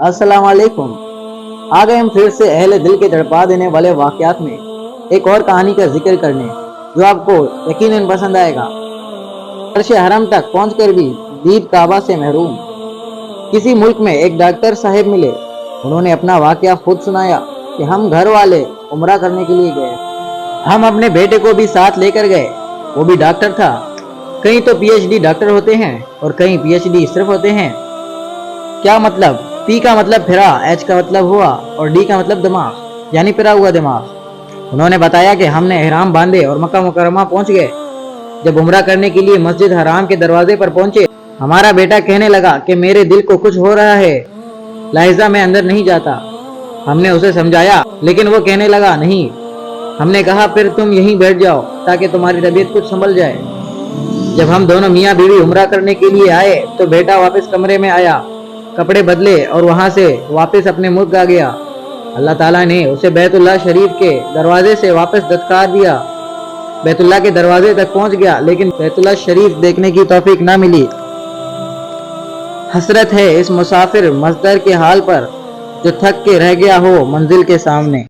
अस्सलाम वालेकुम। आ गए हम फिर से अहले दिल के तड़पा देने वाले वाक़यात में एक और कहानी का जिक्र करने, जो आपको यकीनन पसंद आएगा। अर्श हरम तक पहुंचकर भी दीद काबा से महरूम। किसी मुल्क में एक डॉक्टर साहब मिले। उन्होंने अपना वाक़या खुद सुनाया कि हम घर वाले उम्रा करने के लिए गए। हम अपने बेटे को भी साथ लेकर गए। वो भी डॉक्टर था। कई तो पीएचडी डॉक्टर होते हैं और कई पीएचडी सिर्फ होते हैं। क्या मतलब? पी का मतलब फिरा, एच का मतलब हुआ और डी का मतलब दिमाग, यानी फिरा हुआ दिमाग। उन्होंने बताया कि हमने एहराम बांधे और मक्का मुकरमा पहुंच गए। जब उम्रा करने के लिए मस्जिद हराम के दरवाजे पर पहुंचे, हमारा बेटा कहने लगा कि मेरे दिल को कुछ हो रहा है, लाहिजा मैं अंदर नहीं जाता। हमने उसे समझाया, लेकिन वो कहने लगा नहीं। हमने कहा फिर तुम यहीं बैठ जाओ ताकि तुम्हारी तबीयत कुछ संभल जाए। जब हम दोनों मियाँ बीवी उम्रा करने के लिए आए तो बेटा वापस कमरे में आया, कपड़े बदले और वहां से वापस अपने मुल्क आ गया। अल्लाह ताला ने उसे बैतुल्लाह शरीफ के दरवाजे से वापस दत्कार दिया। बैतुल्लाह के दरवाजे तक पहुंच गया, लेकिन बैतुल्लाह शरीफ देखने की तौफीक ना मिली। हसरत है इस मुसाफिर मजदर के हाल पर, जो थक के रह गया हो मंजिल के सामने।